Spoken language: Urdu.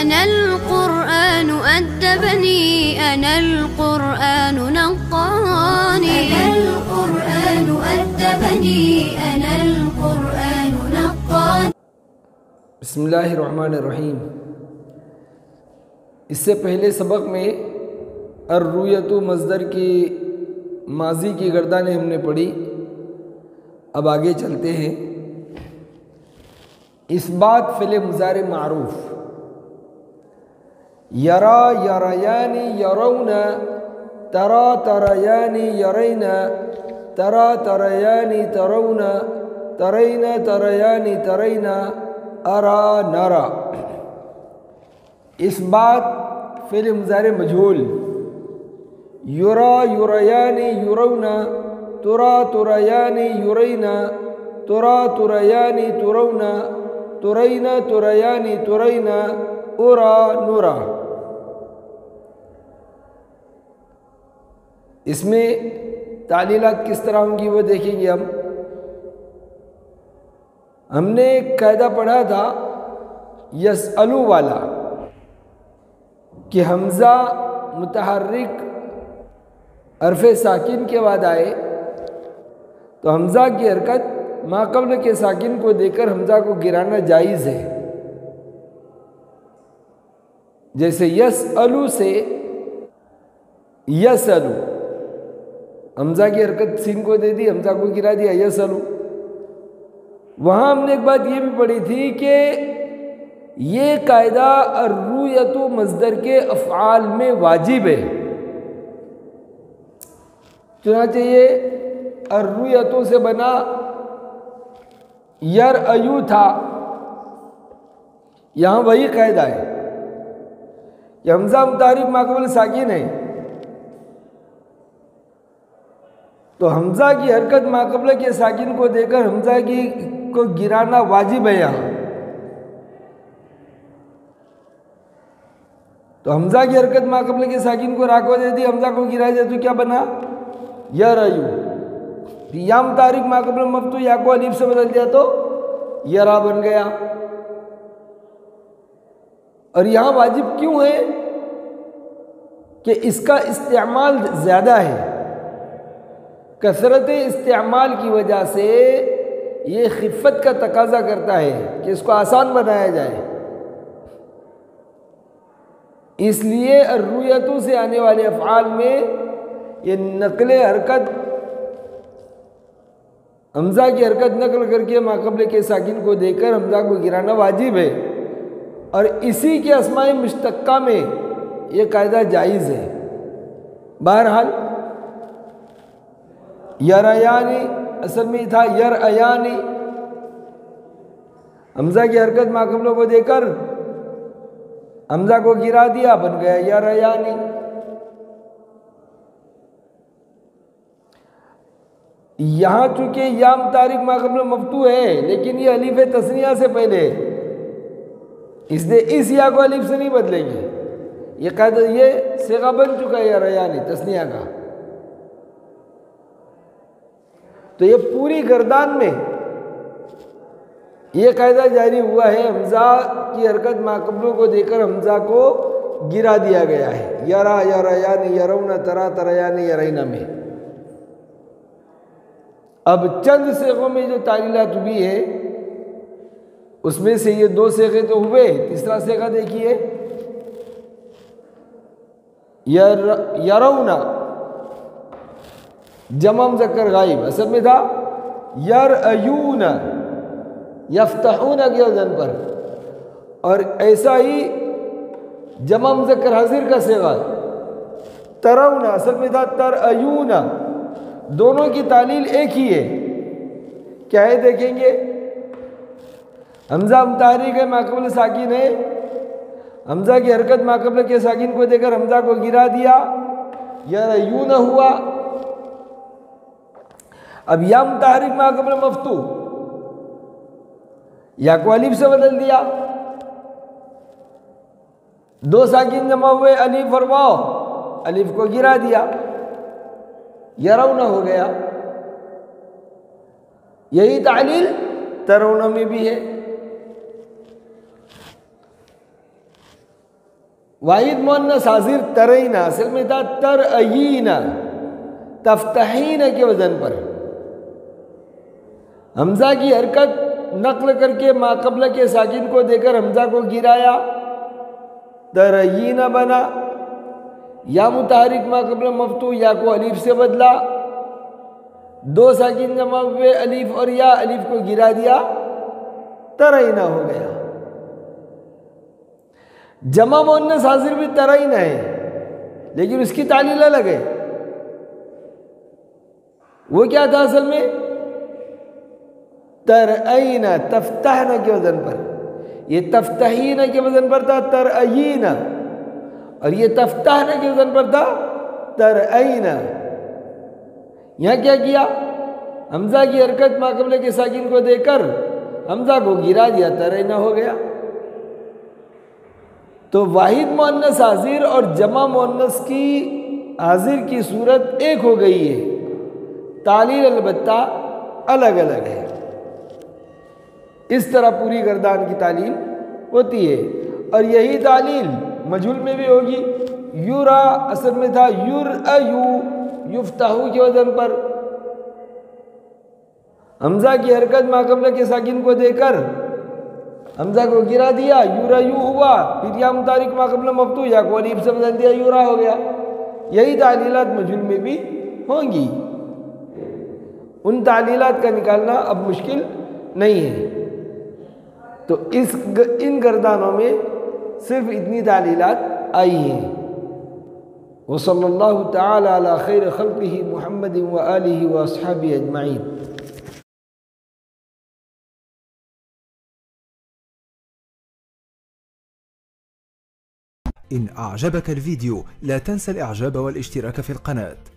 أنا القرآن أدبني، أنا القرآن نقاني، أنا القرآن أدبني، أنا القرآن نقاني. بسم اللہ الرحمن الرحیم. اس سے پہلے سبق میں الرویت مصدر کی ماضی کی گردانیں ہم نے پڑھی. اب آگے چلتے ہیں. اثبات فعل مضارع معروف. یرا یریانی یرون، ترا تریانی یرین، ترا تریانی ترون، ترین تریانی ترین، ارا نرا. اثبات فعل مضارع مجهول. یرا یریانی یرون، ترا تریانی یرین، ترا تریانی ترون، ترین تریانی ترین، ارا نرا. اس میں تعلیلات کس طرح ہوں گی وہ دیکھیں گے. ہم نے ایک قاعدہ پڑھا تھا یسألو والا کہ حمزہ متحرک حرف ساکن کے بعد آئے تو حمزہ کی حرکت ما قبل کے ساکن کو دے کر حمزہ کو گرانا جائز ہے. جیسے یسألو سے یسألو، حمزہ کی حرکت سین کو دے دی، حمزہ کو گرا دیا یسألو. وہاں ہم نے ایک بات یہ بھی پڑھی تھی کہ یہ قاعدہ الرویت مصدر کے افعال میں واجب ہے. چنانچہ یہ الرویتوں سے بنا یرایو تھا. یہاں وہی قاعدہ ہے کہ حمزہ متحرک ما قبل ساکن ہے تو حمزہ کی حرکت ما قبل کے ساکن کو دے کر حمزہ کو گرانا واجب ہے. یہاں تو حمزہ کی حرکت ما قبل کے ساکن کو راکو دے دی، حمزہ کو گرا دیا تو کیا بنا یرایو. یا متحرک ما قبل مفتوح یا کو الف سے بدل دیا تو یرا بن گیا. اور یہاں واجب کیوں ہے کہ اس کا استعمال زیادہ ہے. کثرت استعمال کی وجہ سے یہ خفت کا تقاضا کرتا ہے کہ اس کو آسان بنایا جائے. اس لیے الرویتوں سے آنے والے افعال میں یہ نقل حرکت، حمزہ کی حرکت نقل کر کے ما قبل کے ساکن کو دے کر حمزہ کو گرانا واجب ہے. اور اسی کے اسماء مشتقہ میں یہ قاعدہ جائز ہے. بہرحال یریانی اصل میں تھا یرایانی، حمزہ کی حرکت ما قبل کو دے کر حمزہ کو گرا دیا، بن گیا یریانی. یہاں چونکہ یا متحرک ما قبل مفتوح ہے لیکن یہ الف تثنیہ سے پہلے، اس لیے اس یا کو الف سے نہیں بدلیں گے. یہ قاعدہ، یہ صیغہ بن چکا ہے یریانی تثنیہ کا. تو یہ پوری گردان میں یہ قاعدہ جاری ہوا ہے، حمزہ کی حرکت ما قبل کو دے کر حمزہ کو گرا دیا گیا ہے. یرا یریانی یرون، ترا تریانی یرینا میں. اب چند صیغوں میں جو تعلیلات ہوئی ہے اس میں سے یہ دو صیغے تو ہوئے. تیسرا صیغہ دیکھیے یرون، جمع مذکر غائب، اصل میں تھا یرایون، یفتحون کے وزن پر. اور ایسا ہی جمع مذکر حاضر کا صیغہ ترون، اصل میں تھا ترایون. دونوں کی تعلیل ایک ہی ہے. کیا ہے دیکھیں گے. حمزہ متحرک ہے، ما قبل ساکن ہے، حمزہ کی حرکت ما قبل کے ساکن کو دے کر حمزہ کو گرا دیا، یرایون ہوا. اب یا متحرک ما قبل مفتوح، یا کو الف سے بدل دیا. دو ساکن جمع ہوئے الف اور واو، الف کو گرا دیا، یرون ہو گیا. یہی تعلیل ترون میں بھی ہے. واحد مؤنث حاضر ترین اصل میں تھا ترعین، تفتحین کے وزن پر حمزہ کی حرکت نقل کر کے ما قبلہ کے ساکن کو دے کر حمزہ کو گرایا، ترعین بنا، یا متحرک ما قبل مفتوح یا کو الف سے بدلا، دو ساکن جمع ہوئے الف اور یا، الف کو گرا دیا، ترعین ہو گیا۔ جمع مؤنث حاضر بھی ترعین ہے لیکن اس کی تعلیل الگ ہے۔ وہ کیا تھا اصل میں؟ ترعین، تفتحن کے وزن پر، یہ تفتحین کے وزن پر تھا ترعین، اور یہ تفتحن کے وزن پر تھا ترعین۔ یہاں کیا کیا؟ حمزہ کی حرکت ما قبلہ کے ساکن کو دے کر حمزہ کو گرا دیا، ترعین ہو گیا۔ تو واحد مؤنث حاضر اور جمع مؤنث کی حاضر کی صورت ایک ہو گئی ہے، تعلیل البتہ الگ الگ ہے۔ اس طرح پوری گردان کی تعلیل ہوتی ہے، اور یہی تعلیل مجہول میں بھی ہوگی۔ یورا اصل میں تھا یرعیو، یفتحو کے وزن پر حمزہ کی حرکت ما قبلہ کے ساکن کو دے کر حمزہ کو گرا دیا، یورعیو ہوا، پھر یا متحرک ما قبلہ مفتوح یا کو الف سے بدل دیا، یورا ہو گیا۔ یہی تعلیلات مجہول میں بھی ہوں گی، ان تعلیلات کا نکالنا اب مشکل نہیں ہے۔ تو ان گردانوں میں صرف اتنی تعلیلات آئی ہیں۔ وصلی اللہ تعالی علی خیر خلقہ محمد وآلہ واصحابہ اجمعین۔ إن أعجبك الفيديو لا تنسى الإعجاب والاشتراك في القناة.